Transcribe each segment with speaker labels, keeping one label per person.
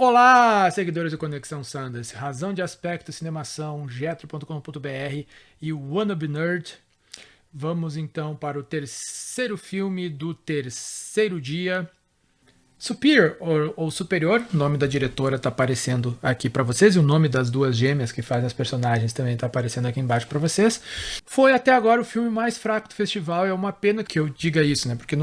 Speaker 1: Olá, seguidores do Conexão Sanders, Razão de Aspecto, Cinemação, Jetro.com.br e Wannabe Nerd. Vamos então para o terceiro filme do terceiro dia. Superior, ou Superior, o nome da diretora está aparecendo aqui para vocês, e o nome das duas gêmeas que fazem as personagens também está aparecendo aqui embaixo para vocês. Foi até agora o filme mais fraco do festival, é uma pena que eu diga isso, né? Porque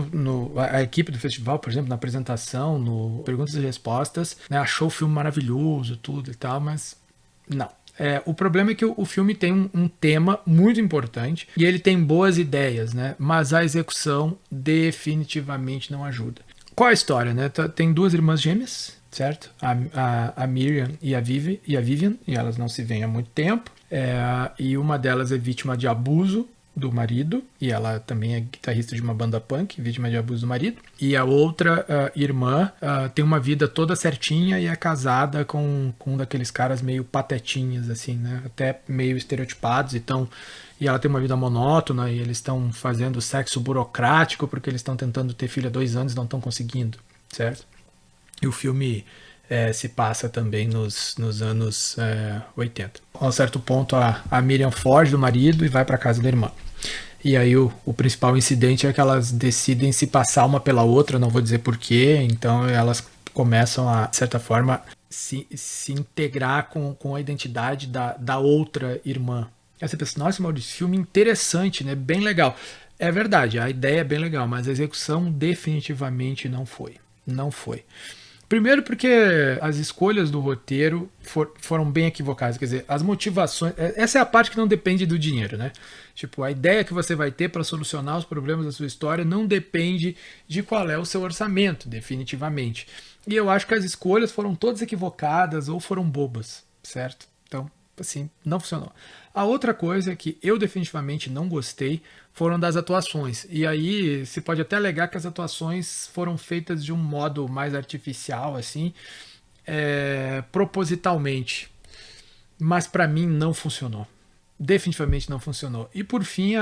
Speaker 1: a equipe do festival, por exemplo, na apresentação, no Perguntas e Respostas, né, achou o filme maravilhoso, tudo e tal, mas não. O problema é que o filme tem um tema muito importante e ele tem boas ideias, né? Mas a execução definitivamente não ajuda. Qual a história, né? Tem duas irmãs gêmeas, certo? A Miriam e a Vivian, e elas não se veem há muito tempo. E uma delas é vítima de abuso do marido, e ela também é guitarrista de uma banda punk, vítima de abuso do marido. E a outra irmã tem uma vida toda certinha e é casada com um daqueles caras meio patetinhas, assim, né? Até meio estereotipados, e ela tem uma vida monótona e eles estão fazendo sexo burocrático porque eles estão tentando ter filho há 2 anos e não estão conseguindo, certo? E o filme se passa também nos anos 80. A um certo ponto a Miriam foge do marido e vai para casa da irmã. E aí o principal incidente é que elas decidem se passar uma pela outra, não vou dizer porquê, então elas começam a, de certa forma, se integrar com a identidade da outra irmã. Aí você pensa, nossa, Maurício, filme interessante, né? Bem legal. É verdade, a ideia é bem legal, mas a execução definitivamente não foi. Não foi. Primeiro porque as escolhas do roteiro foram bem equivocadas, quer dizer, as motivações... Essa é a parte que não depende do dinheiro, né? Tipo, a ideia que você vai ter para solucionar os problemas da sua história não depende de qual é o seu orçamento, definitivamente. E eu acho que as escolhas foram todas equivocadas ou foram bobas, certo? Então, assim, não funcionou. A outra coisa que eu definitivamente não gostei foram das atuações. E aí se pode até alegar que as atuações foram feitas de um modo mais artificial, assim, propositalmente. Mas para mim não funcionou. Definitivamente não funcionou. E por fim,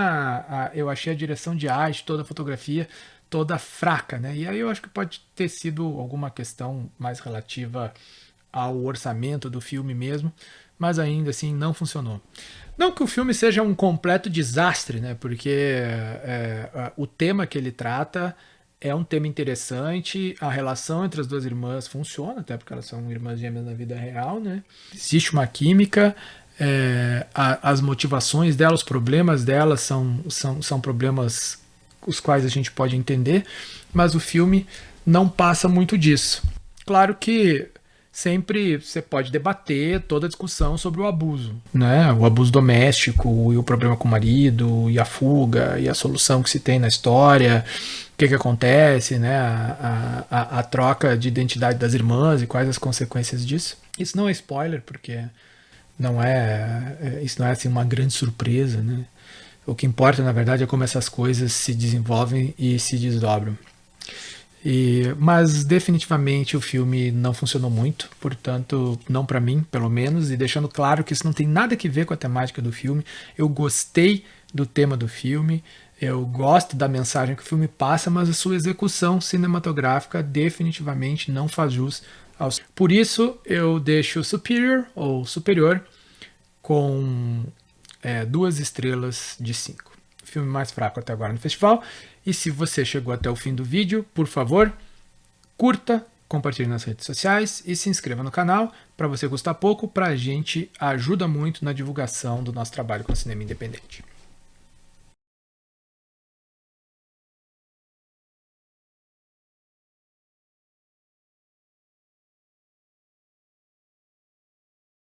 Speaker 1: eu achei a direção de arte, toda a fotografia, toda fraca, né? E aí eu acho que pode ter sido alguma questão mais relativa ao orçamento do filme mesmo, mas ainda assim não funcionou. Não que o filme seja um completo desastre, né? Porque o tema que ele trata é um tema interessante, a relação entre as duas irmãs funciona, até porque elas são irmãs gêmeas na vida real, né? Existe uma química, as motivações delas, os problemas delas são problemas os quais a gente pode entender, mas o filme não passa muito disso. Claro que sempre você pode debater toda a discussão sobre o abuso, né? O abuso doméstico e o problema com o marido e a fuga e a solução que se tem na história, o que acontece, né? A troca de identidade das irmãs e quais as consequências disso. Isso não é spoiler, porque isso não é assim uma grande surpresa, né? O que importa, na verdade, é como essas coisas se desenvolvem e se desdobram. Mas definitivamente o filme não funcionou muito, portanto, não para mim, pelo menos, e deixando claro que isso não tem nada a ver com a temática do filme. Eu gostei do tema do filme, eu gosto da mensagem que o filme passa, mas a sua execução cinematográfica definitivamente não faz jus aos... Por isso, eu deixo Superior, ou Superior, com 2 estrelas de 5. Filme mais fraco até agora no festival. E se você chegou até o fim do vídeo, por favor, curta, compartilhe nas redes sociais e se inscreva no canal. Para você gostar pouco, para a gente ajuda muito na divulgação do nosso trabalho com cinema independente.